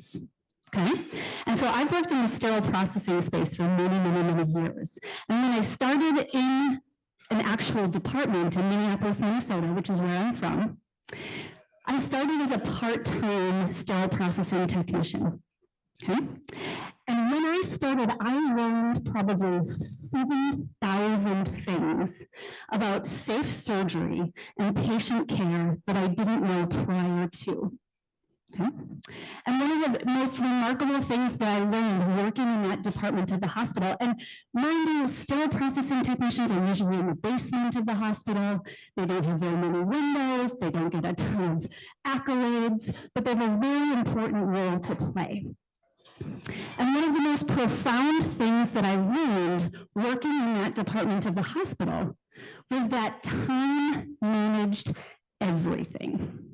kids. Okay, and so I've worked in the sterile processing space for many, many, many years. And when I started in an actual department in Minneapolis, Minnesota, which is where I'm from, I started as a part-time sterile processing technician. Okay, and when I started, I learned probably 7,000 things about safe surgery and patient care that I didn't know prior to. Okay. And one of the most remarkable things that I learned working in that department of the hospital, and mind you, sterile processing technicians are usually in the basement of the hospital. They don't have very many windows. They don't get a ton of accolades, but they have a very important role to play. And one of the most profound things that I learned working in that department of the hospital was that time managed everything.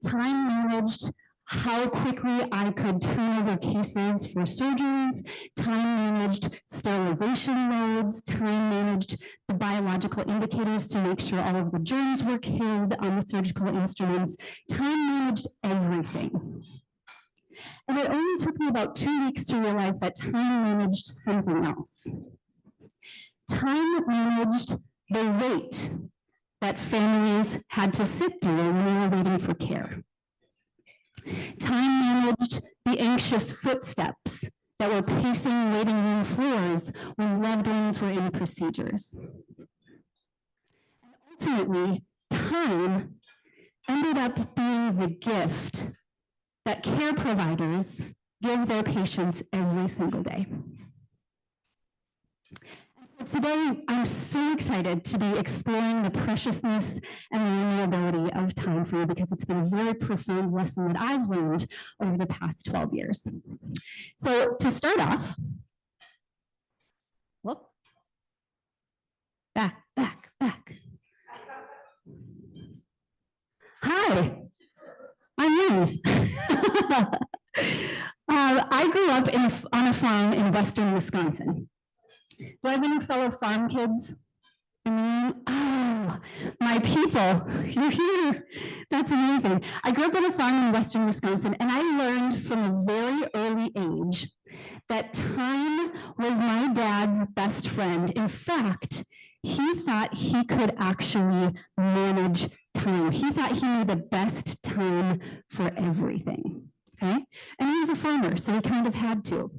Time managed how quickly I could turn over cases for surgeries, time managed sterilization loads, time managed the biological indicators to make sure all of the germs were killed on the surgical instruments, time managed everything. And it only took me about 2 weeks to realize that time managed something else. Time managed the wait that families had to sit through when they were waiting for care. Time managed the anxious footsteps that were pacing waiting room floors when loved ones were in procedures. And ultimately, time ended up being the gift that care providers give their patients every single day. So today, I'm so excited to be exploring the preciousness and the renewability of time for you because it's been a very profound lesson that I've learned over the past 12 years. So to start off, back. Hi, I'm Linds. I grew up on a farm in western Wisconsin. Do I have any fellow farm kids? Oh, my people, you're here. That's amazing. I grew up on a farm in western Wisconsin, and I learned from a very early age that time was my dad's best friend. In fact, he thought he could actually manage time. He thought he knew the best time for everything. Okay? And he was a farmer, so he kind of had to.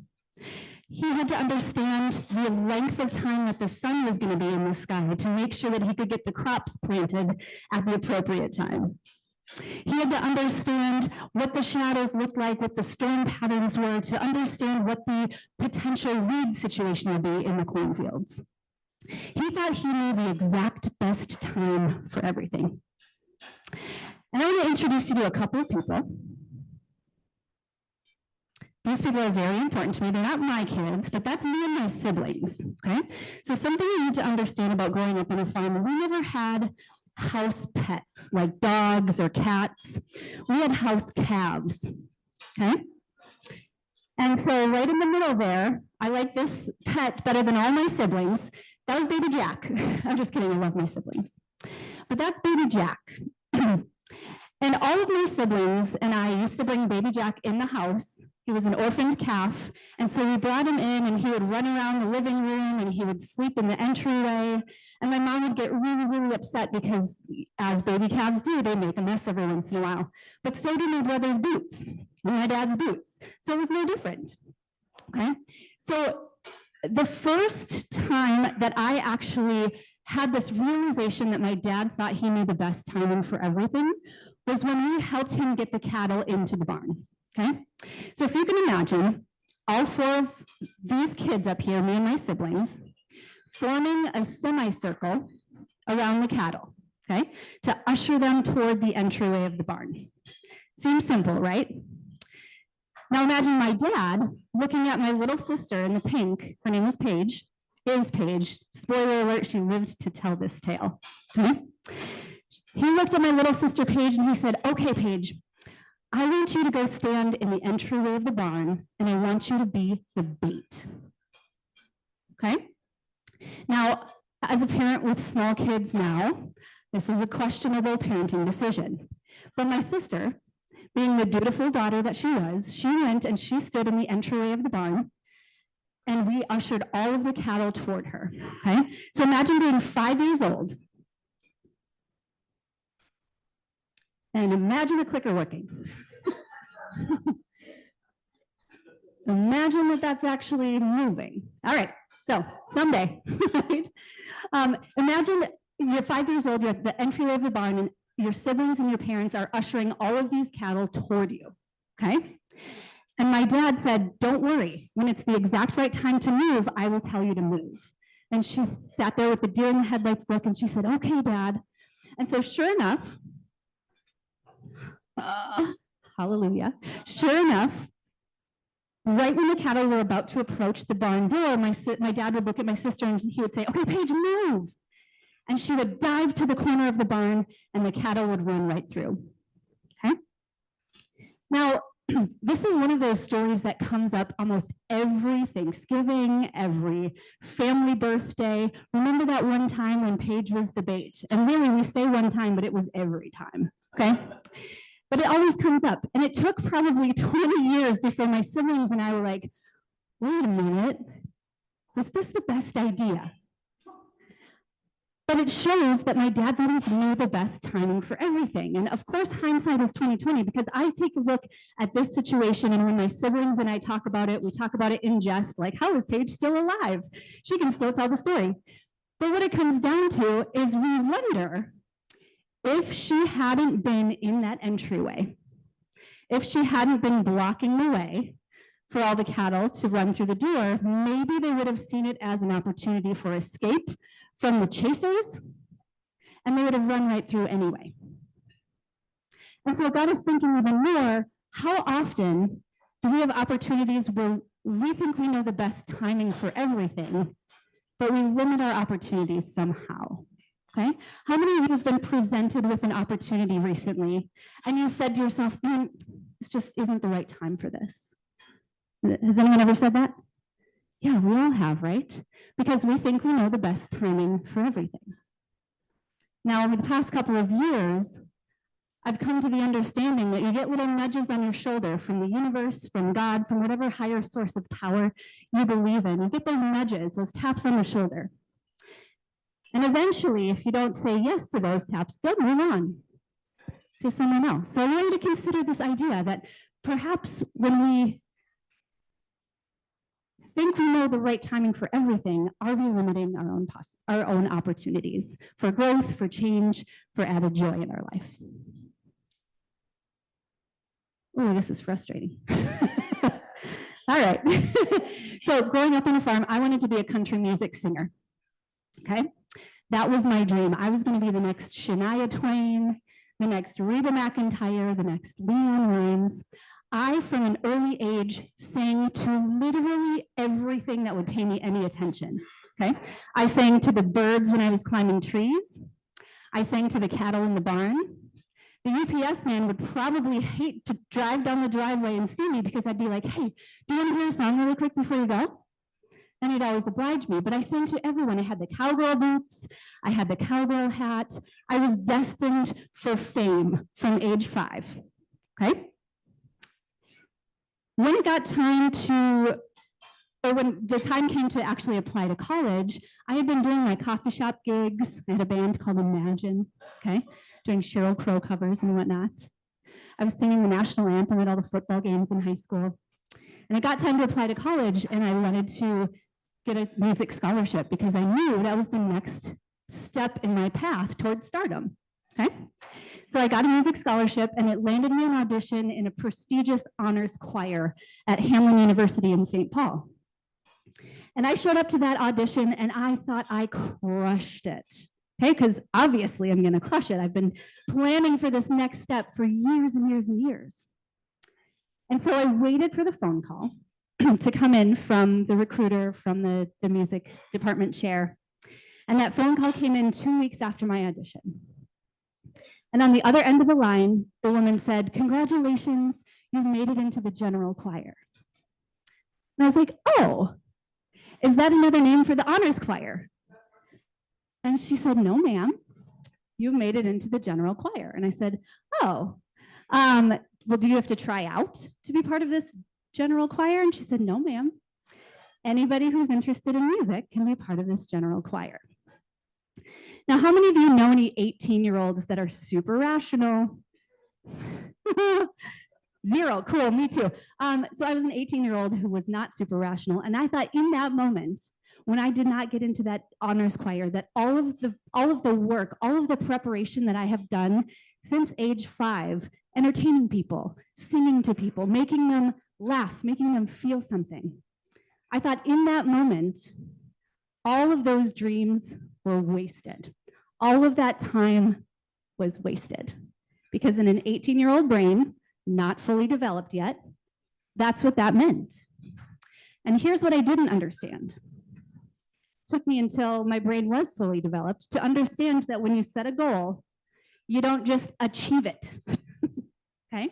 He had to understand the length of time that the sun was going to be in the sky to make sure that he could get the crops planted at the appropriate time. He had to understand what the shadows looked like, what the storm patterns were, to understand what the potential weed situation would be in the cornfields. He thought he knew the exact best time for everything. And I want to introduce you to a couple of people. These people are very important to me. They're not my kids, but that's me and my siblings, okay? So something you need to understand about growing up on a farm, we never had house pets like dogs or cats. We had house calves, okay? And so right in the middle there, I like this pet better than all my siblings. That was baby Jack. I'm just kidding, I love my siblings. But that's baby Jack. And all of my siblings and I used to bring baby Jack in the house. He was an orphaned calf, and so we brought him in, and he would run around the living room, and he would sleep in the entryway, and my mom would get really, really upset because, as baby calves do, they make a mess every once in a while. But so do my brother's boots, and my dad's boots, so it was no different, okay? So the first time that I actually had this realization that my dad thought he knew the best timing for everything was when we helped him get the cattle into the barn. Okay, so if you can imagine all 4 of these kids up here, me and my siblings, forming a semicircle around the cattle, okay, to usher them toward the entryway of the barn. Seems simple, right? Now imagine my dad looking at my little sister in the pink, her name was Paige, is Paige, spoiler alert, she lived to tell this tale, okay? He looked at my little sister Paige and he said, okay, Paige, I want you to go stand in the entryway of the barn, and I want you to be the bait. Okay? Now, as a parent with small kids now, this is a questionable parenting decision. But my sister being the dutiful daughter that she was, she went and she stood in the entryway of the barn, and we ushered all of the cattle toward her, okay? So imagine being 5 years old, and imagine the clicker working. Imagine that that's actually moving. All right, so someday, right? Imagine you're 5 years old, you're at the entryway of the barn, and your siblings and your parents are ushering all of these cattle toward you, okay? And my dad said, don't worry, when it's the exact right time to move, I will tell you to move. And she sat there with the deer in the headlights look, and she said, okay, Dad. And so sure enough, hallelujah, sure enough, right when the cattle were about to approach the barn door, my dad would look at my sister and he would say, okay, Paige, move. And she would dive to the corner of the barn and the cattle would run right through, okay? Now, this is one of those stories that comes up almost every Thanksgiving, every family birthday. Remember that one time when Paige was the bait? And really, we say one time, but it was every time, okay? But it always comes up. And it took probably 20 years before my siblings and I were like, wait a minute, was this the best idea? But it shows that my dad didn't know the best timing for everything. And of course, hindsight is 20/20, because I take a look at this situation, and when my siblings and I talk about it, we talk about it in jest, like, how is Paige still alive? She can still tell the story. But what it comes down to is we wonder if she hadn't been in that entryway, if she hadn't been blocking the way for all the cattle to run through the door, maybe they would have seen it as an opportunity for escape from the chasers, and they would have run right through anyway. And so it got us thinking even more, how often do we have opportunities where we think we know the best timing for everything, but we limit our opportunities somehow? Okay? How many of you have been presented with an opportunity recently, and you said to yourself, this just isn't the right time for this? Has anyone ever said that? Yeah, we all have, right? Because we think we know the best timing for everything. Now, over the past couple of years, I've come to the understanding that you get little nudges on your shoulder from the universe, from God, from whatever higher source of power you believe in. You get those nudges, those taps on the shoulder. And eventually, if you don't say yes to those taps, they'll move on to someone else. So I want you to consider this idea that perhaps when we think we know the right timing for everything, are we limiting our own opportunities for growth, for change, for added joy in our life? Oh, this is frustrating. All right. So growing up on a farm, I wanted to be a country music singer. Okay? That was my dream. I was going to be the next Shania Twain, the next Reba McEntire, the next Leanne Rimes. I, from an early age, sang to literally everything that would pay me any attention, okay? I sang to the birds when I was climbing trees. I sang to the cattle in the barn. The UPS man would probably hate to drive down the driveway and see me because I'd be like, hey, do you want to hear a song really quick before you go? And he'd always oblige me, but I sang to everyone. I had the cowgirl boots. I had the cowgirl hat. I was destined for fame from age 5, okay? When it got time to, or when the time came to actually apply to college, I had been doing my coffee shop gigs. I had a band called Imagine, okay, doing Sheryl Crow covers and whatnot. I was singing the national anthem at all the football games in high school. And it got time to apply to college, and I wanted to get a music scholarship because I knew that was the next step in my path towards stardom, okay? So I got a music scholarship, and it landed me an audition in a prestigious honors choir at Hamline University in St. Paul. And I showed up to that audition, and I thought I crushed it, okay? Because obviously I'm going to crush it. I've been planning for this next step for years and years and years. And so I waited for the phone call to come in from the recruiter, from the music department chair. And that phone call came in 2 weeks after my audition. And on the other end of the line, the woman said, congratulations, you've made it into the general choir. And I was like, oh, is that another name for the honors choir? And she said, no, ma'am, you've made it into the general choir. And I said, oh, well, do you have to try out to be part of this general choir? And she said, no, ma'am. Anybody who's interested in music can be part of this general choir. Now, how many of you know any 18-year-olds that are super rational? Zero, cool, me too. So I was an 18-year-old who was not super rational, and I thought in that moment, when I did not get into that honors choir, that all of the work, all of the preparation that I have done since age 5, entertaining people, singing to people, making them laugh, making them feel something. I thought in that moment, all of those dreams were wasted. All of that time was wasted. Because in an 18-year-old brain, not fully developed yet, that's what that meant. And here's what I didn't understand. It took me until my brain was fully developed to understand that when you set a goal, you don't just achieve it, okay?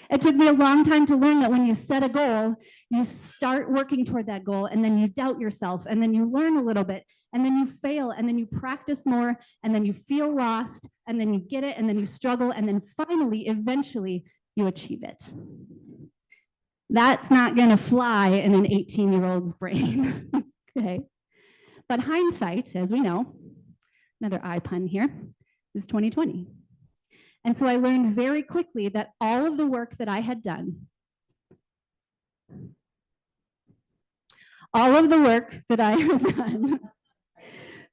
It took me a long time to learn that when you set a goal, you start working toward that goal, and then you doubt yourself, and then you learn a little bit, and then you fail, and then you practice more, and then you feel lost, and then you get it, and then you struggle, and then finally, eventually, you achieve it. That's not gonna fly in an 18-year-old's brain, okay? But hindsight, as we know, another I pun here, is 2020. And so I learned very quickly that all of the work that I had done,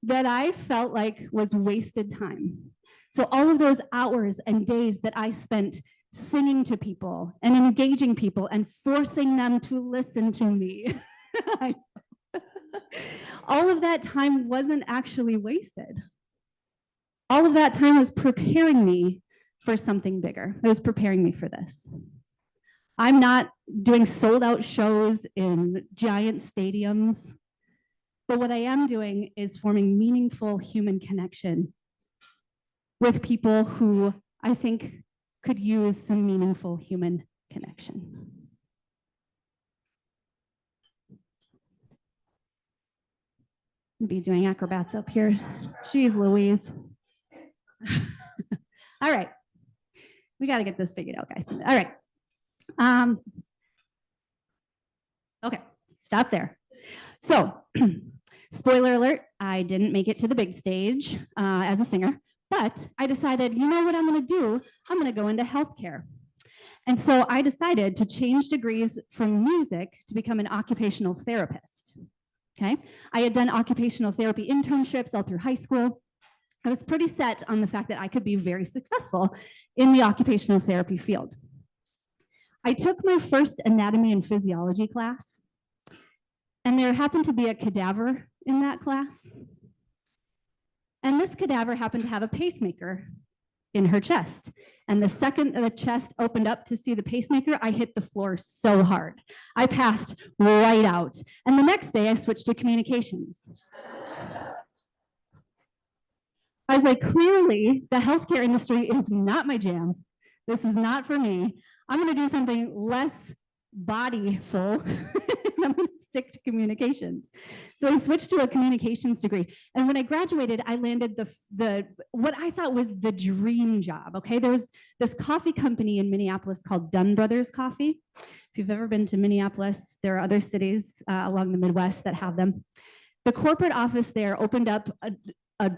that I felt like was wasted time. So all of those hours and days that I spent singing to people and engaging people and forcing them to listen to me, all of that time wasn't actually wasted. All of that time was preparing me for something bigger. It was preparing me for this. I'm not doing sold out shows in giant stadiums, but what I am doing is forming meaningful human connection with people who I think could use some meaningful human connection. I'll be doing acrobats up here. Jeez Louise. All right. We got to get this figured out, guys. All right. Okay, stop there. So, spoiler alert, I didn't make it to the big stage as a singer, but I decided, you know what I'm going to do? I'm going to go into healthcare. And so I decided to change degrees from music to become an occupational therapist. Okay, I had done occupational therapy internships all through high school. I was pretty set on the fact that I could be very successful in the occupational therapy field. I took my first anatomy and physiology class, and there happened to be a cadaver in that class. And this cadaver happened to have a pacemaker in her chest. And the second the chest opened up to see the pacemaker, I hit the floor so hard. I passed right out. And the next day I switched to communications. I was like, clearly the healthcare industry is not my jam. This is not for me. I'm going to do something less bodyful. I'm going to stick to communications. So I switched to a communications degree. And when I graduated, I landed the what I thought was the dream job. Okay, there was this coffee company in Minneapolis called Dunn Brothers Coffee. If you've ever been to Minneapolis, there are other cities along the Midwest that have them. The corporate office there opened up a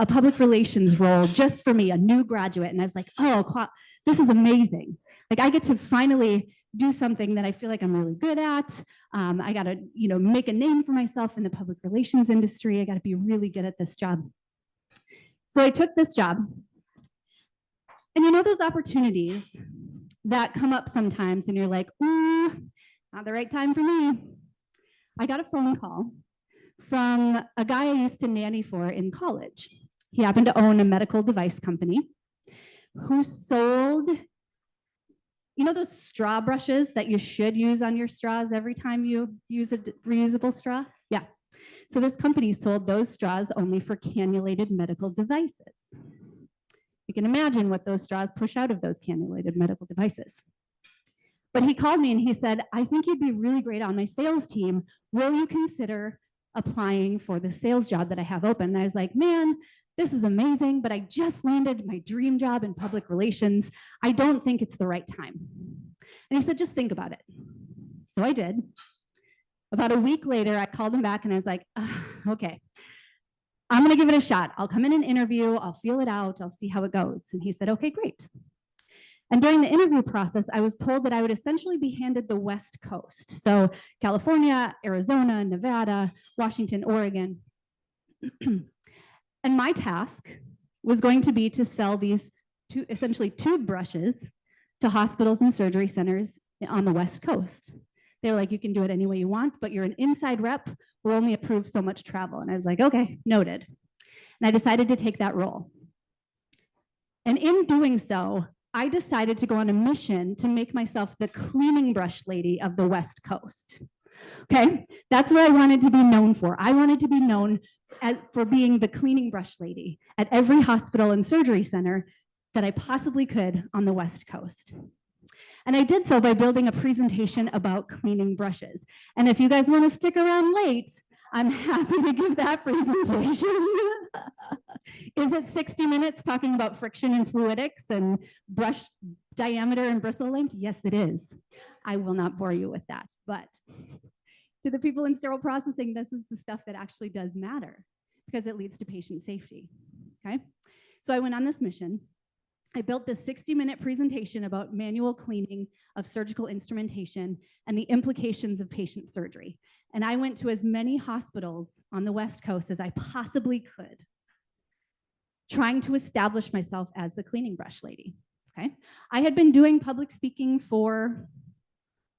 public relations role just for me, a new graduate. And I was like, oh, this is amazing. Like I get to finally do something that I feel like I'm really good at. I got to, make a name for myself in the public relations industry. I got to be really good at this job. So I took this job. And those opportunities that come up sometimes and you're like, ooh, not the right time for me. I got a phone call from a guy I used to nanny for in college. He happened to own a medical device company who sold, those straw brushes that you should use on your straws every time you use a reusable straw? Yeah. So this company sold those straws only for cannulated medical devices. You can imagine what those straws push out of those cannulated medical devices. But he called me and he said, I think you'd be really great on my sales team. Will you consider applying for the sales job that I have open? And I was like, man, this is amazing, but I just landed my dream job in public relations. I don't think it's the right time. And he said, just think about it. So I did. About a week later, I called him back and I was like, okay, I'm going to give it a shot. I'll come in and interview. I'll feel it out. I'll see how it goes. And he said, okay, great. And during the interview process, I was told that I would essentially be handed the West Coast. So California, Arizona, Nevada, Washington, Oregon. And my task was going to be to sell these essentially tube brushes to hospitals and surgery centers on the West Coast. They were like, you can do it any way you want, but you're an inside rep. We'll only approve so much travel. And I was like, okay, noted. And I decided to take that role. And in doing so, I decided to go on a mission to make myself the cleaning brush lady of the West Coast. Okay, that's what I wanted to be known for. I wanted to be known for being the cleaning brush lady at every hospital and surgery center that I possibly could on the West Coast. And I did so by building a presentation about cleaning brushes. And if you guys want to stick around late, I'm happy to give that presentation. Is it 60 minutes talking about friction and fluidics and brush diameter and bristle length? Yes, it is. I will not bore you with that. But to the people in sterile processing, this is the stuff that actually does matter because it leads to patient safety. Okay? So I went on this mission. I built this 60-minute presentation about manual cleaning of surgical instrumentation and the implications of patient surgery. And I went to as many hospitals on the West Coast as I possibly could, trying to establish myself as the cleaning brush lady. Okay? I had been doing public speaking for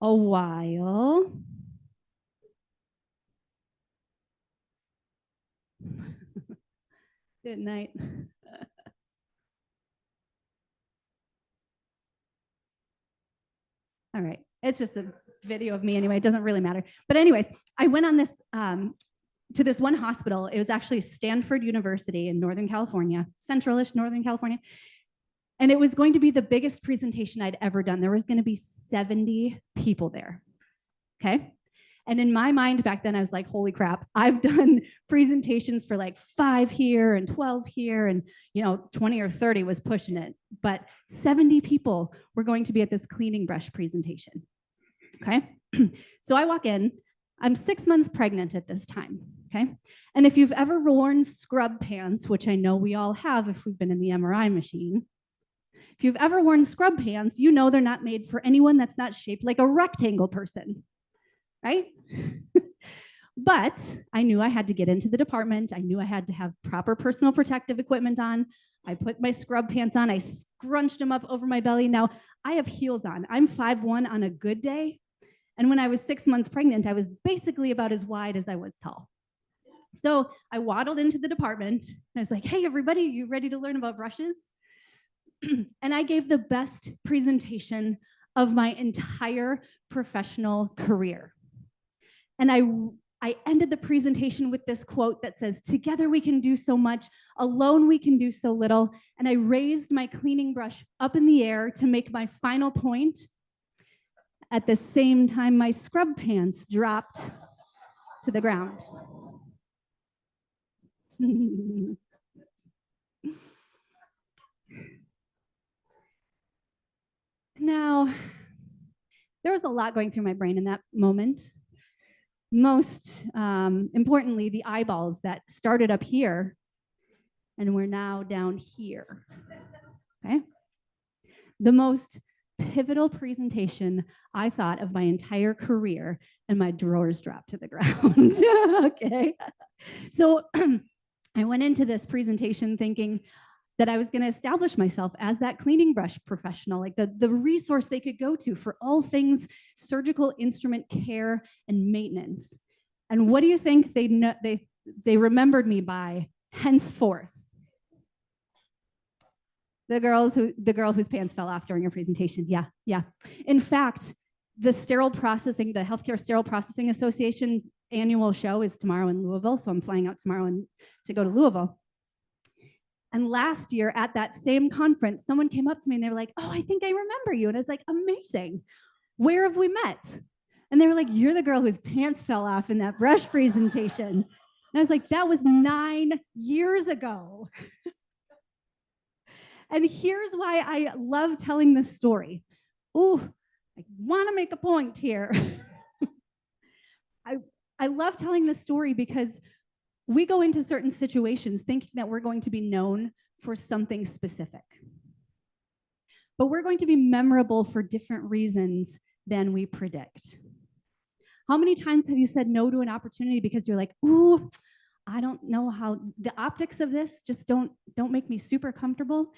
a while. Good night. All right, it's just a video of me anyway, it doesn't really matter. But anyways, I went on this, to this one hospital. It was actually Stanford University in Northern California, central-ish Northern California. And it was going to be the biggest presentation I'd ever done. There was gonna be 70 people there, okay? And in my mind back then, I was like, holy crap, I've done presentations for like 5 here and 12 here, and 20 or 30 was pushing it. But 70 people were going to be at this cleaning brush presentation, okay? So I walk in, I'm 6 months pregnant at this time, okay? And if you've ever worn scrub pants, which I know we all have if we've been in the MRI machine, if you've ever worn scrub pants, you know they're not made for anyone that's not shaped like a rectangle person, right? But I knew I had to get into the department. I knew I had to have proper personal protective equipment on. I put my scrub pants on. I scrunched them up over my belly. Now I have heels on. I'm 5'1" on a good day. And when I was 6 months pregnant, I was basically about as wide as I was tall. So I waddled into the department. And I was like, hey, everybody, you ready to learn about brushes? And I gave the best presentation of my entire professional career. And I ended the presentation with this quote that says, together we can do so much, alone we can do so little. And I raised my cleaning brush up in the air to make my final point. At the same time, my scrub pants dropped to the ground. Now, there was a lot going through my brain in that moment. Most importantly, the eyeballs that started up here and we're now down here, okay? The most pivotal presentation I thought of my entire career, and my drawers dropped to the ground, okay? So I went into this presentation thinking that I was gonna establish myself as that cleaning brush professional, like the resource they could go to for all things surgical instrument care and maintenance. And what do you think they remembered me by henceforth? The girl whose pants fell off during her presentation, yeah. In fact, the Healthcare Sterile Processing Association's annual show is tomorrow in Louisville, so I'm flying out tomorrow to go to Louisville. And last year at that same conference, someone came up to me and they were like, oh, I think I remember you. And I was like, amazing. Where have we met? And they were like, you're the girl whose pants fell off in that brush presentation. And I was like, that was 9 years ago. And here's why I love telling this story. Ooh, I want to make a point here. I love telling this story because we go into certain situations thinking that we're going to be known for something specific. But we're going to be memorable for different reasons than we predict. How many times have you said no to an opportunity because you're like, ooh, I don't know how the optics of this just don't make me super comfortable?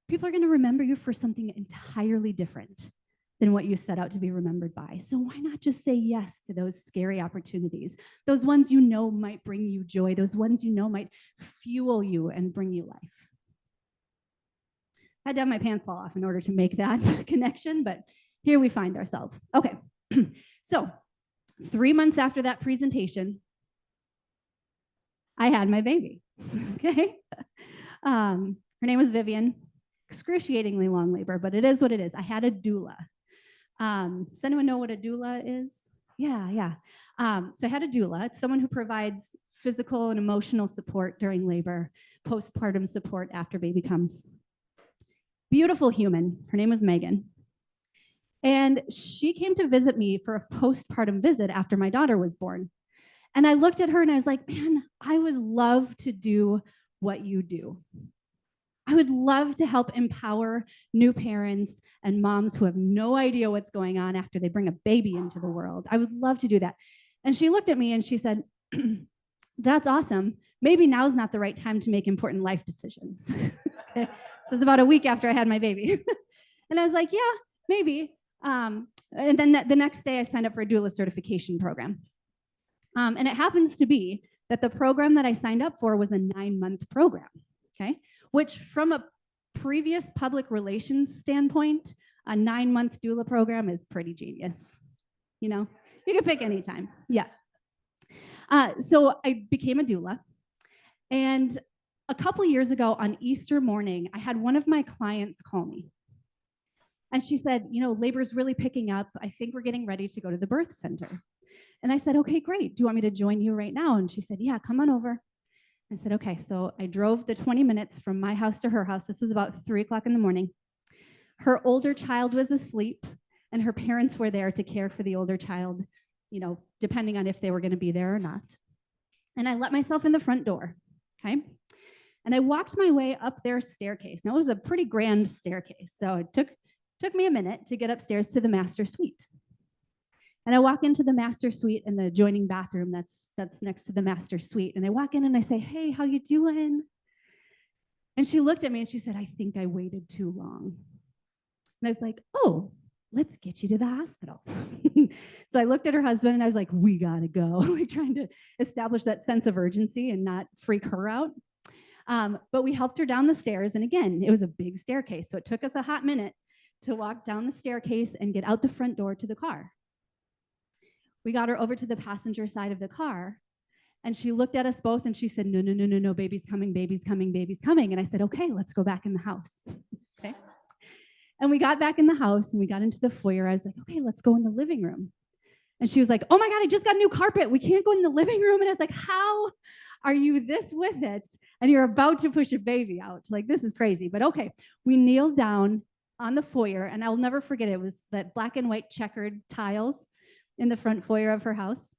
People are going to remember you for something entirely different than what you set out to be remembered by. So why not just say yes to those scary opportunities? Those ones you know might bring you joy, those ones you know might fuel you and bring you life. I had to have my pants fall off in order to make that connection, but here we find ourselves. Okay, so 3 months after that presentation, I had my baby, okay? Her name was Vivian. Excruciatingly long labor, but it is what it is. I had a doula. Does anyone know what a doula is? Yeah. So I had a doula. It's someone who provides physical and emotional support during labor, postpartum support after baby comes. Beautiful human. Her name was Megan. And she came to visit me for a postpartum visit after my daughter was born. And I looked at her and I was like, man, I would love to do what you do. I would love to help empower new parents and moms who have no idea what's going on after they bring a baby into the world. I would love to do that. And she looked at me and she said, that's awesome. Maybe now's not the right time to make important life decisions. Okay. So it's about a week after I had my baby. And I was like, yeah, maybe. And then the next day I signed up for a doula certification program. And it happens to be that the program that I signed up for was a 9-month program, okay? Which from a previous public relations standpoint, a 9-month doula program is pretty genius. You know, you can pick any time, yeah. So I became a doula. And a couple years ago on Easter morning, I had one of my clients call me. And she said, you know, labor's really picking up. I think we're getting ready to go to the birth center. And I said, okay, great. Do you want me to join you right now? And she said, yeah, come on over. I said, okay. So I drove the 20 minutes from my house to her house. This was about 3 o'clock in the morning. Her older child was asleep and her parents were there to care for the older child, you know, depending on if they were going to be there or not. And I let myself in the front door, okay? And I walked my way up their staircase. Now, it was a pretty grand staircase, so it took me a minute to get upstairs to the master suite. And I walk into the master suite and the adjoining bathroom that's next to the master suite. And I walk in and I say, hey, how you doing? And she looked at me and she said, I think I waited too long. And I was like, oh, let's get you to the hospital. So I looked at her husband and I was like, we gotta go. Like trying to establish that sense of urgency and not freak her out. But we helped her down the stairs. And again, it was a big staircase. So it took us a hot minute to walk down the staircase and get out the front door to the car. We got her over to the passenger side of the car and she looked at us both and she said, no, baby's coming, baby's coming, baby's coming. And I said, okay, let's go back in the house. Okay. And we got back in the house and we got into the foyer. I was like, okay, let's go in the living room. And she was like, oh my God, I just got new carpet. We can't go in the living room. And I was like, how are you this with it? And you're about to push a baby out. Like, this is crazy, but okay. We kneeled down on the foyer and I'll never forget it. It was that black and white checkered tiles in the front foyer of her house.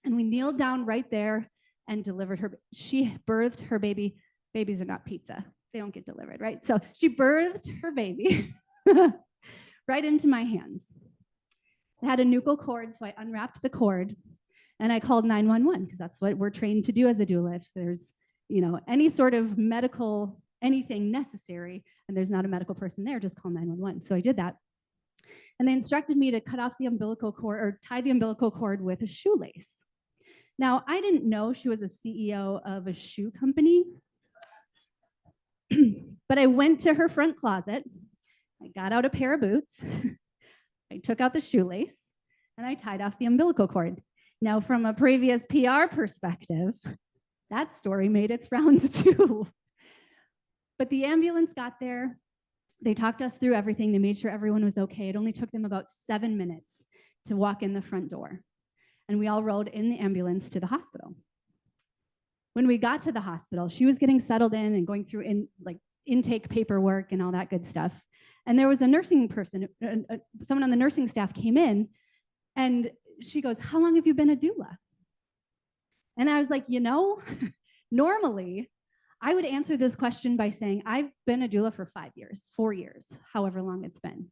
And we kneeled down right there and delivered her. She birthed her baby. Babies are not pizza. They don't get delivered, right? So she birthed her baby right into my hands. It had a nuchal cord, so I unwrapped the cord and I called 911 because that's what we're trained to do as a doula. If there's, you know, any sort of medical, anything necessary, and there's not a medical person there, just call 911. So I did that. And they instructed me to cut off the umbilical cord or tie the umbilical cord with a shoelace. Now, I didn't know she was a CEO of a shoe company, but I went to her front closet. I got out a pair of boots. I took out the shoelace and I tied off the umbilical cord. Now, from a previous PR perspective, that story made its rounds too. But the ambulance got there. They talked us through everything. They made sure everyone was okay. It only took them about 7 minutes to walk in the front door. And we all rode in the ambulance to the hospital. When we got to the hospital, she was getting settled in and going through intake paperwork and all that good stuff. And there was a nursing person, someone on the nursing staff came in, and she goes, "How long have you been a doula?" And I was like, normally I would answer this question by saying, I've been a doula for 5 years, 4 years, however long it's been.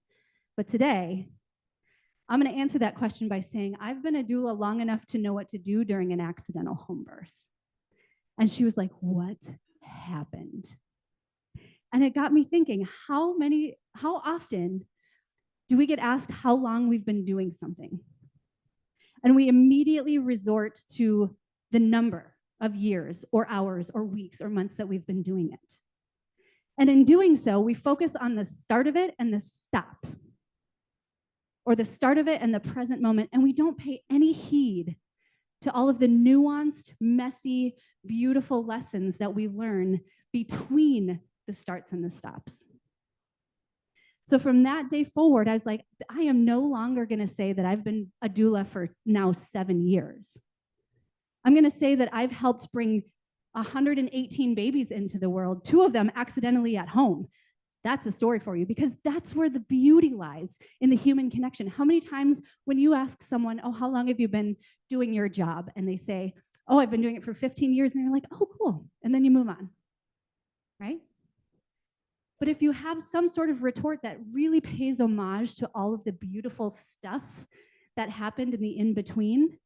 But today, I'm going to answer that question by saying, I've been a doula long enough to know what to do during an accidental home birth. And she was like, "What happened?" And it got me thinking, how often do we get asked how long we've been doing something? And we immediately resort to the number of years or hours or weeks or months that we've been doing it. And in doing so, we focus on the start of it and the stop, or the start of it and the present moment, and we don't pay any heed to all of the nuanced, messy, beautiful lessons that we learn between the starts and the stops. So from that day forward, I was like, I am no longer going to say that I've been a doula for now 7 years. I'm going to say that I've helped bring 118 babies into the world, 2 of them accidentally at home. That's a story for you, because that's where the beauty lies, in the human connection. How many times when you ask someone, "Oh, how long have you been doing your job?" and they say, "Oh, I've been doing it for 15 years. And you're like, "Oh, cool." And then you move on, right? But if you have some sort of retort that really pays homage to all of the beautiful stuff that happened in the in-between,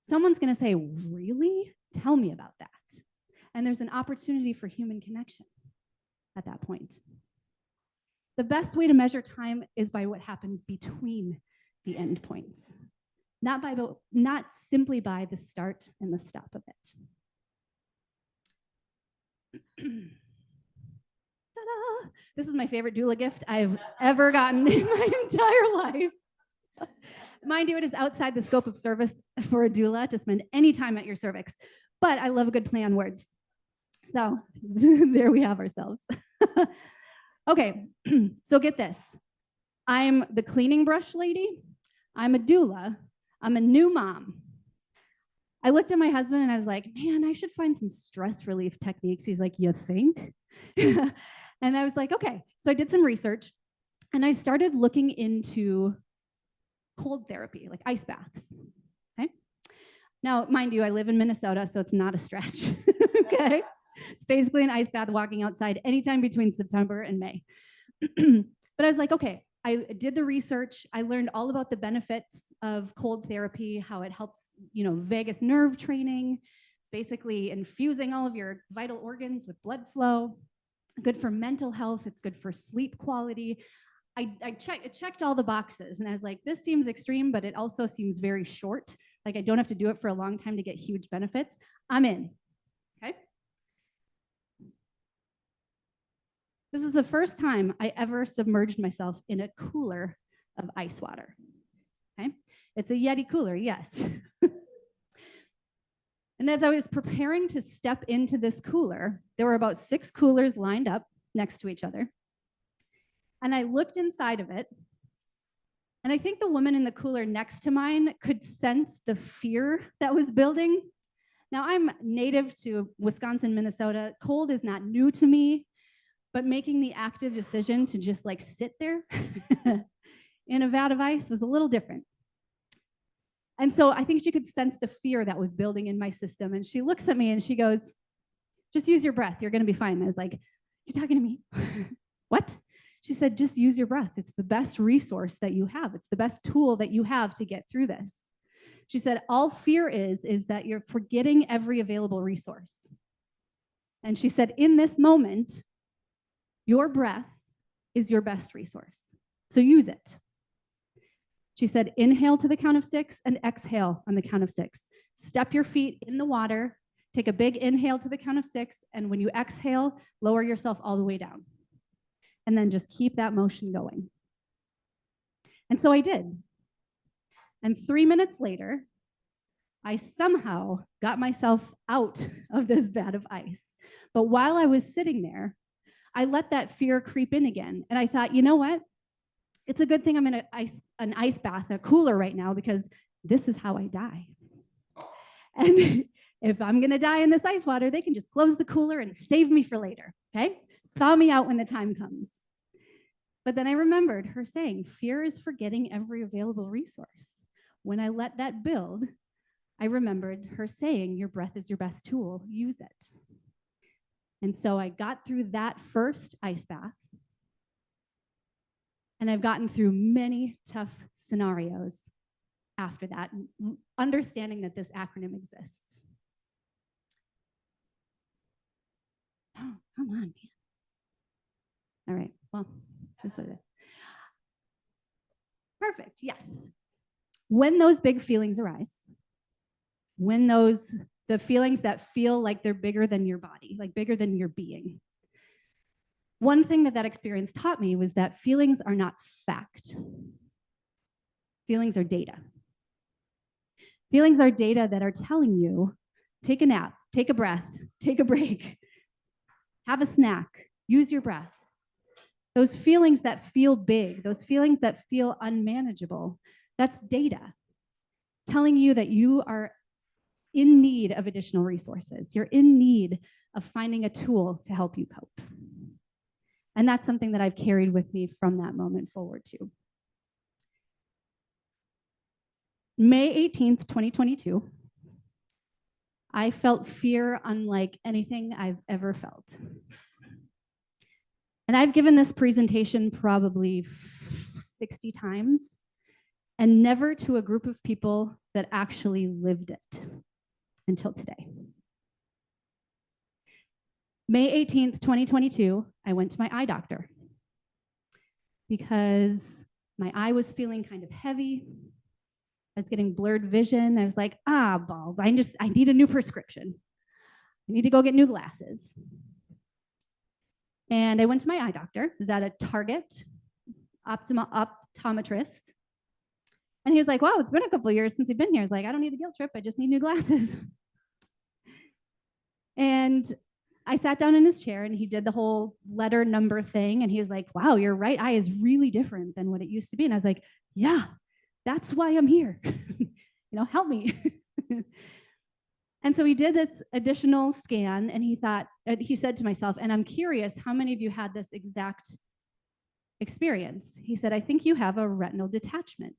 someone's going to say, "Really? Tell me about that." And there's an opportunity for human connection at that point. The best way to measure time is by what happens between the endpoints, not simply by the start and the stop of it. Ta-da! This is my favorite doula gift I've ever gotten in my entire life. Mind you, it is outside the scope of service for a doula to spend any time at your cervix, but I love a good play on words. So there we have ourselves. Okay, so get this. I'm the cleaning brush lady. I'm a doula. I'm a new mom. I looked at my husband and I was like, "Man, I should find some stress relief techniques." He's like, "You think?" And I was like, okay. So I did some research and I started looking into cold therapy, like ice baths. Okay. Now, mind you, I live in Minnesota, so it's not a stretch. Okay. It's basically an ice bath walking outside anytime between September and May. But I was like, okay, I did the research. I learned all about the benefits of cold therapy, how it helps, vagus nerve training. It's basically infusing all of your vital organs with blood flow. Good for mental health. It's good for sleep quality. I checked all the boxes and I was like, this seems extreme, but it also seems very short. Like I don't have to do it for a long time to get huge benefits. I'm in. Okay. This is the first time I ever submerged myself in a cooler of ice water. Okay. It's a Yeti cooler, yes. And as I was preparing to step into this cooler, there were about 6 coolers lined up next to each other. And I looked inside of it, and I think the woman in the cooler next to mine could sense the fear that was building. Now, I'm native to Wisconsin, Minnesota. Cold is not new to me, but making the active decision to just like sit there in a vat of ice was a little different. And so I think she could sense the fear that was building in my system. And she looks at me and she goes, "Just use your breath. You're going to be fine." And I was like, "You talking to me?" "What?" She said, "Just use your breath. It's the best resource that you have. It's the best tool that you have to get through this." She said, "All fear is that you're forgetting every available resource." And she said, "In this moment, your breath is your best resource. So use it." She said, "Inhale to the count of 6 and exhale on the count of 6. Step your feet in the water, take a big inhale to the count of 6, and when you exhale, lower yourself all the way down. And then just keep that motion going." And so I did. And 3 minutes later, I somehow got myself out of this vat of ice. But while I was sitting there, I let that fear creep in again. And I thought, you know what? It's a good thing I'm in an ice bath, a cooler right now, because this is how I die. And If I'm going to die in this ice water, they can just close the cooler and save me for later. Okay? Thaw me out when the time comes. But then I remembered her saying, fear is forgetting every available resource. When I let that build, I remembered her saying, your breath is your best tool, use it. And so I got through that first ice bath. And I've gotten through many tough scenarios after that, understanding that this acronym exists. Oh, come on, man. All right, well, that's what it is. Perfect, yes. When those big feelings arise, when the feelings that feel like they're bigger than your body, like bigger than your being, one thing that experience taught me was that feelings are not fact. Feelings are data. Feelings are data that are telling you, take a nap, take a breath, take a break, have a snack, use your breath. Those feelings that feel big, those feelings that feel unmanageable, that's data telling you that you are in need of additional resources. You're in need of finding a tool to help you cope. And that's something that I've carried with me from that moment forward too. May 18th, 2022, I felt fear unlike anything I've ever felt. And I've given this presentation probably 60 times, and never to a group of people that actually lived it until today. May 18th, 2022, I went to my eye doctor because my eye was feeling kind of heavy. I was getting blurred vision. I was like, balls, I need a new prescription. I need to go get new glasses. And I went to my eye doctor. I was at a Target optometrist. And he was like, wow, it's been a couple of years since you've been here. I was like, I don't need the guilt trip. I just need new glasses. And I sat down in his chair and he did the whole letter number thing. And he was like, wow, your right eye is really different than what it used to be. And I was like, yeah, that's why I'm here. Help me. And so he did this additional scan and he said to myself, and I'm curious, how many of you had this exact experience? He said, I think you have a retinal detachment.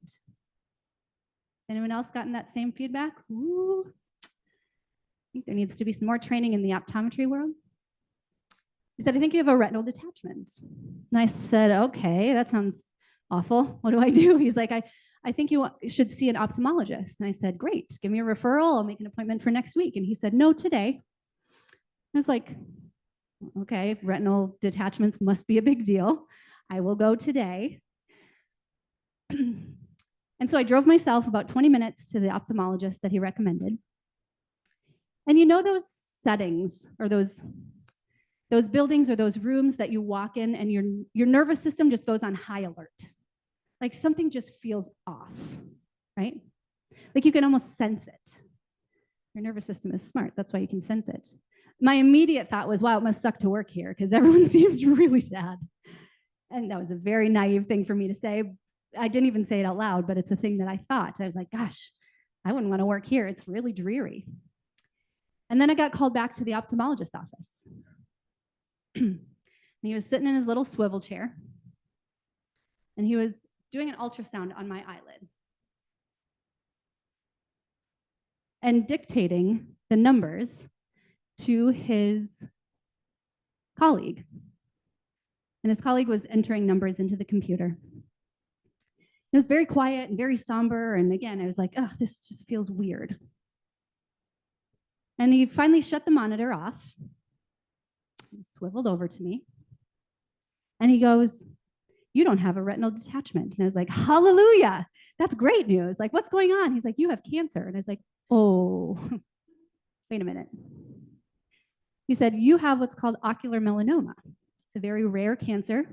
Anyone else gotten that same feedback? Ooh. I think there needs to be some more training in the optometry world. He said, I think you have a retinal detachment. And I said, okay, that sounds awful. What do I do? He's like, I think you should see an ophthalmologist. And I said, great, give me a referral. I'll make an appointment for next week. And he said, no, today. I was like, okay, retinal detachments must be a big deal. I will go today. And so I drove myself about 20 minutes to the ophthalmologist that he recommended. And those settings or those buildings or those rooms that you walk in and your nervous system just goes on high alert. Like something just feels off, right? Like you can almost sense it. Your nervous system is smart. That's why you can sense it. My immediate thought was, wow, it must suck to work here because everyone seems really sad. And that was a very naive thing for me to say. I didn't even say it out loud, but it's a thing that I thought. I was like, gosh, I wouldn't want to work here. It's really dreary. And then I got called back to the ophthalmologist office. And he was sitting in his little swivel chair. And he was doing an ultrasound on my eyelid and dictating the numbers to his colleague. And his colleague was entering numbers into the computer. It was very quiet and very somber. And again, I was like, oh, this just feels weird. And he finally shut the monitor off. He swiveled over to me. And he goes, you don't have a retinal detachment. And I was like, hallelujah, that's great news. Like, what's going on? He's like, you have cancer. And I was like, oh, wait a minute. He said, you have what's called ocular melanoma. It's a very rare cancer.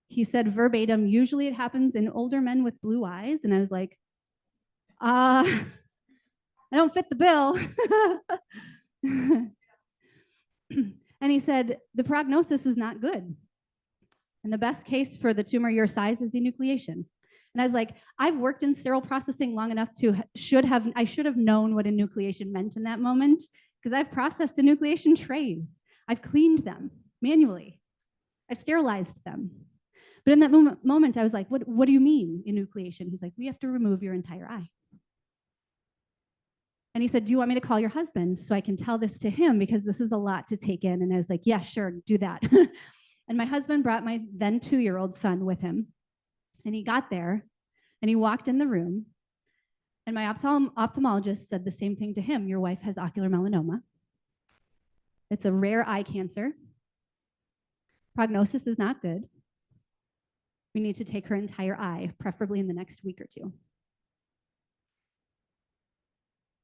He said verbatim, usually it happens in older men with blue eyes. And I was like, I don't fit the bill. And he said, the prognosis is not good. And the best case for the tumor your size is enucleation. And I was like, I've worked in sterile processing long enough to I should have known what enucleation meant in that moment, because I've processed enucleation trays. I've cleaned them manually. I've sterilized them. But in that moment, I was like, what do you mean enucleation? He's like, we have to remove your entire eye. And he said, do you want me to call your husband so I can tell this to him, because this is a lot to take in? And I was like, yeah, sure, do that. And my husband brought my then 2-year-old son with him. And he got there and he walked in the room. And my ophthalmologist said the same thing to him. Your wife has ocular melanoma. It's a rare eye cancer. Prognosis is not good. We need to take her entire eye, preferably in the next week or 2.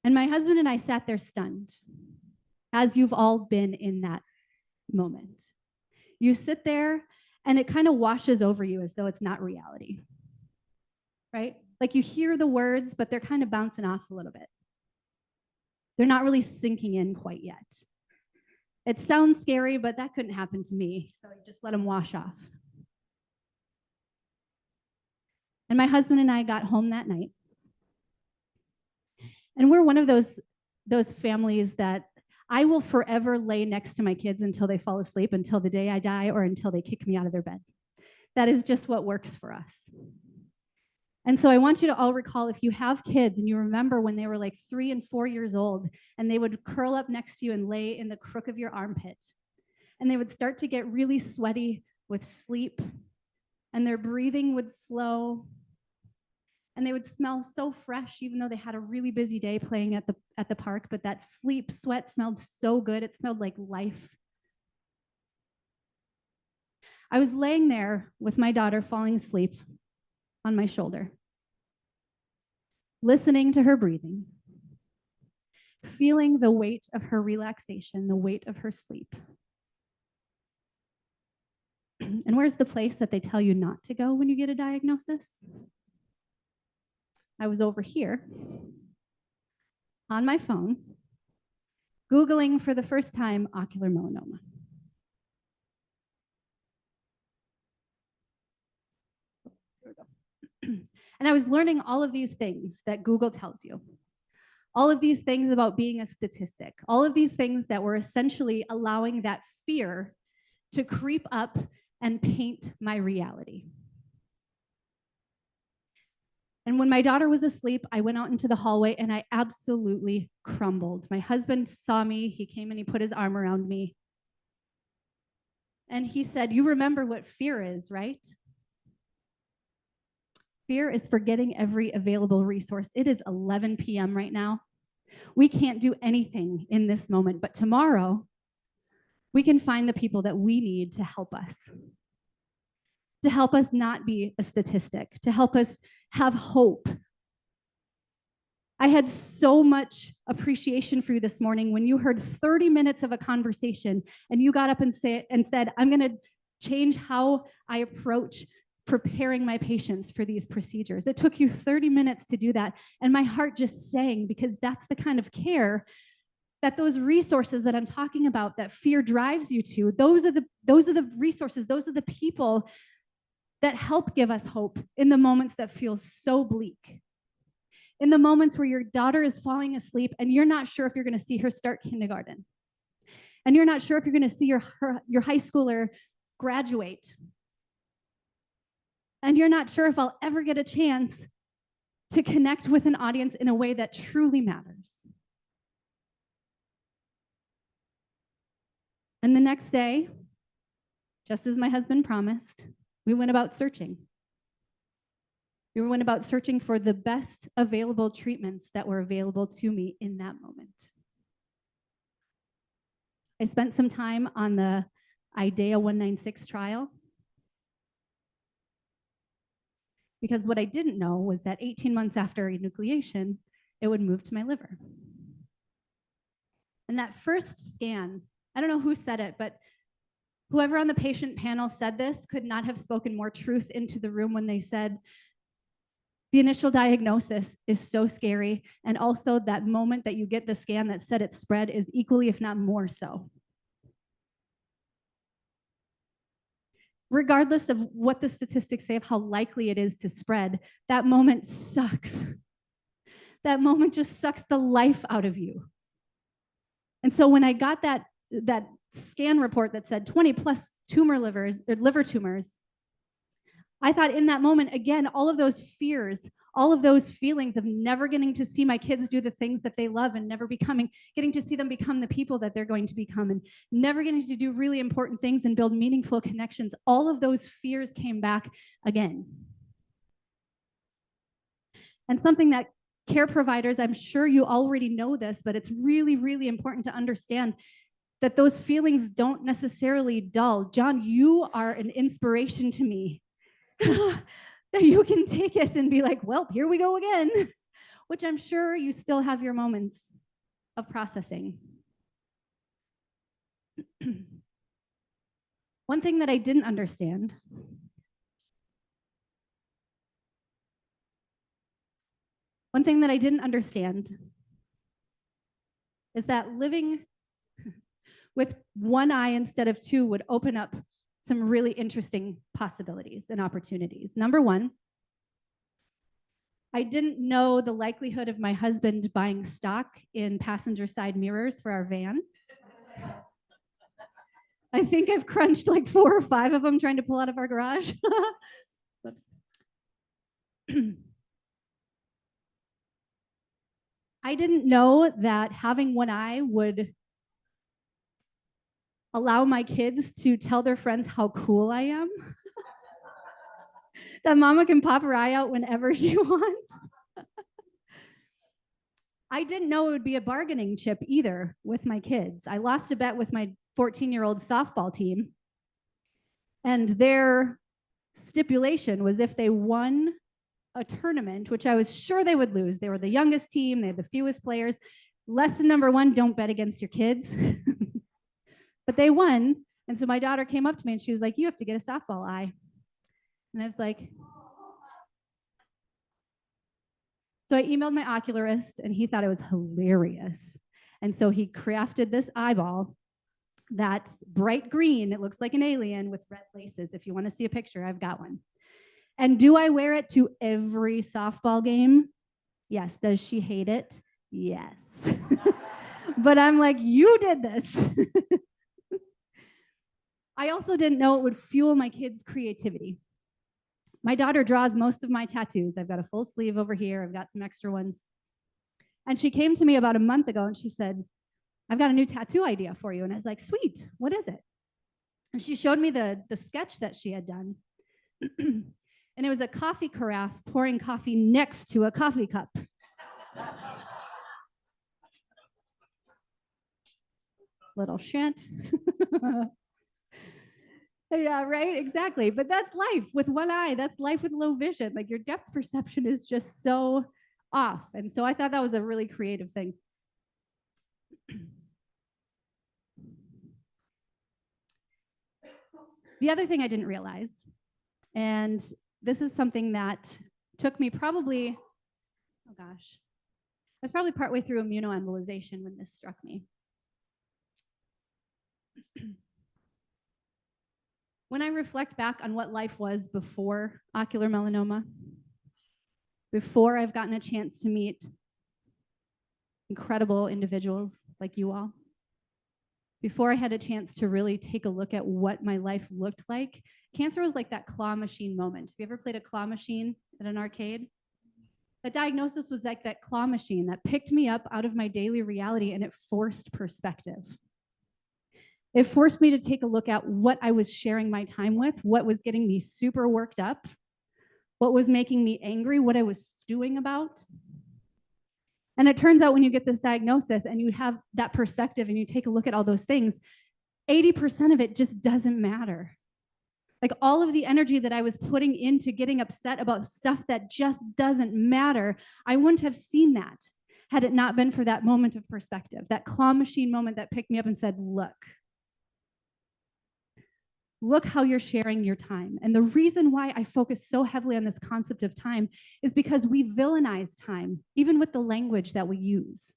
And my husband and I sat there stunned, as you've all been in that moment. You sit there and it kind of washes over you as though it's not reality, right? Like you hear the words, but they're kind of bouncing off a little bit. They're not really sinking in quite yet. It sounds scary, but that couldn't happen to me. So I just let them wash off. And my husband and I got home that night. And we're one of those families that I will forever lay next to my kids until they fall asleep, until the day I die, or until they kick me out of their bed. That is just what works for us. And so I want you to all recall, if you have kids and you remember when they were like 3 and 4 years old, and they would curl up next to you and lay in the crook of your armpit, and they would start to get really sweaty with sleep, and their breathing would slow, and they would smell so fresh, even though they had a really busy day playing at the park, but that sleep sweat smelled so good. It smelled like life. I was laying there with my daughter falling asleep on my shoulder, listening to her breathing, feeling the weight of her relaxation, the weight of her sleep. And where's the place that they tell you not to go when you get a diagnosis? I was over here on my phone, Googling for the first time ocular melanoma. And I was learning all of these things that Google tells you. All of these things about being a statistic. All of these things that were essentially allowing that fear to creep up and paint my reality. And when my daughter was asleep, I went out into the hallway and I absolutely crumbled. My husband saw me. He came and he put his arm around me. And he said, you remember what fear is, right? Fear is forgetting every available resource. It is 11 p.m. right now. We can't do anything in this moment, but tomorrow we can find the people that we need to help us not be a statistic, to help us have hope. I had so much appreciation for you this morning when you heard 30 minutes of a conversation and you got up and said, I'm going to change how I approach preparing my patients for these procedures. It took you 30 minutes to do that. And my heart just sang, because that's the kind of care that those resources that I'm talking about, that fear drives you to, those are the resources, those are the people that help give us hope in the moments that feel so bleak. In the moments where your daughter is falling asleep and you're not sure if you're going to see her start kindergarten. And you're not sure if you're going to see your high schooler graduate. And you're not sure if I'll ever get a chance to connect with an audience in a way that truly matters. And the next day, just as my husband promised, we went about searching. We went about searching for the best available treatments that were available to me in that moment. I spent some time on the IDEA 196 trial, because what I didn't know was that 18 months after enucleation, it would move to my liver. And that first scan, I don't know who said it, but whoever on the patient panel said this could not have spoken more truth into the room when they said, the initial diagnosis is so scary, and also that moment that you get the scan that said it's spread is equally, if not more so. regardless of what the statistics say of how likely it is to spread, that moment sucks. That moment just sucks the life out of you. And so when I got that scan report that said 20 plus liver tumors, I thought in that moment, again, all of those fears, all of those feelings of never getting to see my kids do the things that they love and never getting to see them become the people that they're going to become and never getting to do really important things and build meaningful connections, all of those fears came back again. And something that care providers, I'm sure you already know this, but it's really, really important to understand that those feelings don't necessarily dull. John, you are an inspiration to me. That you can take it and be like, well, here we go again, which I'm sure you still have your moments of processing. One thing that I didn't understand is that living with one eye instead of two would open up some really interesting possibilities and opportunities. Number one, I didn't know the likelihood of my husband buying stock in passenger side mirrors for our van. I think I've crunched like 4 or 5 of them trying to pull out of our garage. I didn't know that having one eye would allow my kids to tell their friends how cool I am. That mama can pop her eye out whenever she wants. I didn't know it would be a bargaining chip either with my kids. I lost a bet with my 14-year-old softball team, and their stipulation was if they won a tournament, which I was sure they would lose. They were the youngest team, they had the fewest players. Lesson number 1, don't bet against your kids. But they won. And so my daughter came up to me and she was like, you have to get a softball eye. And I was like, so I emailed my ocularist and he thought it was hilarious. And so he crafted this eyeball that's bright green. It looks like an alien with red laces. If you want to see a picture, I've got one. And do I wear it to every softball game? Yes. Does she hate it? Yes. But I'm like, you did this. I also didn't know it would fuel my kids' creativity. My daughter draws most of my tattoos. I've got a full sleeve over here. I've got some extra ones. And she came to me about a month ago and she said, I've got a new tattoo idea for you. And I was like, sweet, what is it? And she showed me the sketch that she had done. And it was a coffee carafe pouring coffee next to a coffee cup. Little shit. Yeah, right, exactly. But that's life with one eye. That's life with low vision. Like your depth perception is just so off. And so I thought that was a really creative thing. The other thing I didn't realize, and this is something that took me probably, oh gosh, I was probably partway through immunoembolization when this struck me. When I reflect back on what life was before ocular melanoma, before I've gotten a chance to meet incredible individuals like you all, before I had a chance to really take a look at what my life looked like, cancer was like that claw machine moment. Have you ever played a claw machine at an arcade? That diagnosis was like that claw machine that picked me up out of my daily reality and it forced perspective. It forced me to take a look at what I was sharing my time with, what was getting me super worked up, what was making me angry, what I was stewing about. And it turns out when you get this diagnosis and you have that perspective and you take a look at all those things, 80% of it just doesn't matter. Like all of the energy that I was putting into getting upset about stuff that just doesn't matter, I wouldn't have seen that had it not been for that moment of perspective, that claw machine moment that picked me up and said, look how you're sharing your time. And the reason why I focus so heavily on this concept of time is because we villainize time, even with the language that we use.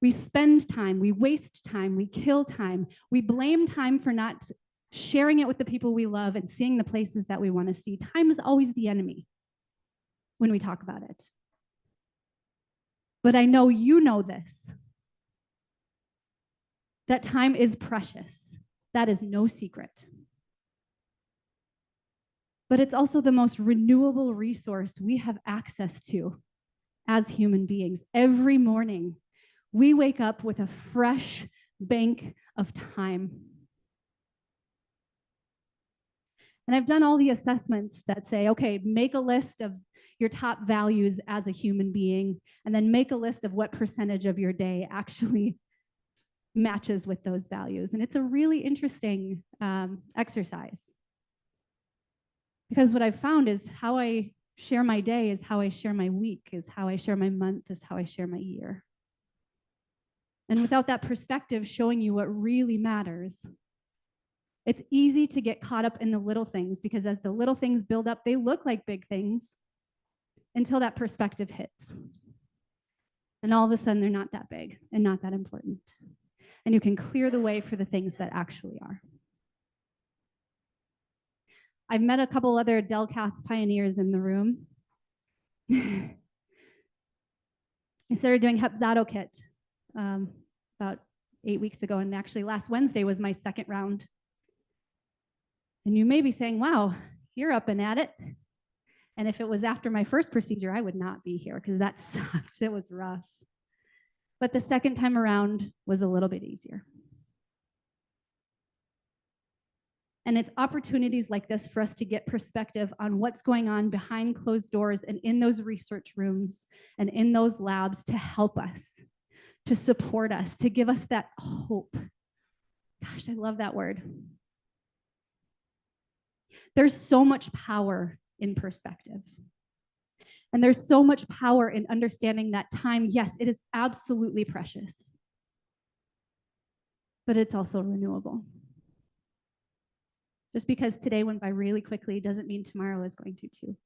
We spend time, we waste time, we kill time, we blame time for not sharing it with the people we love, and seeing the places that we want to see. Time is always the enemy when we talk about it. But I know you know this, that time is precious. That is no secret. But it's also the most renewable resource we have access to as human beings. Every morning, we wake up with a fresh bank of time. And I've done all the assessments that say, okay, make a list of your top values as a human being, and then make a list of what percentage of your day actually matches with those values. And it's a really interesting exercise. Because what I've found is how I share my day is how I share my week, is how I share my month, is how I share my year. And without that perspective showing you what really matters, it's easy to get caught up in the little things, because as the little things build up, they look like big things until that perspective hits. And all of a sudden, they're not that big and not that important. And you can clear the way for the things that actually are. I've met a couple other Delcath pioneers in the room. I started doing Hep-Zato kit about 8 weeks ago, and actually last Wednesday was my second round. And you may be saying, wow, you're up and at it. And if it was after my first procedure, I would not be here, because that sucked. It was rough. But the second time around was a little bit easier. And it's opportunities like this for us to get perspective on what's going on behind closed doors and in those research rooms and in those labs to help us, to support us, to give us that hope. Gosh, I love that word. There's so much power in perspective. And there's so much power in understanding that time, yes, it is absolutely precious, but it's also renewable. Just because today went by really quickly doesn't mean tomorrow is going to too.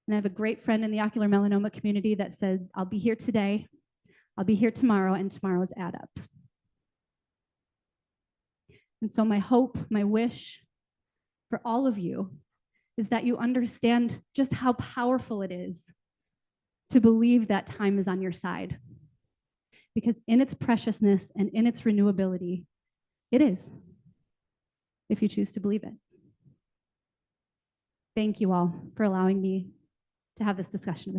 And I have a great friend in the ocular melanoma community that said, I'll be here today, I'll be here tomorrow, and tomorrow's add up. And so my hope, my wish for all of you is that you understand just how powerful it is to believe that time is on your side. Because in its preciousness and in its renewability, it is, if you choose to believe it. Thank you all for allowing me to have this discussion with you.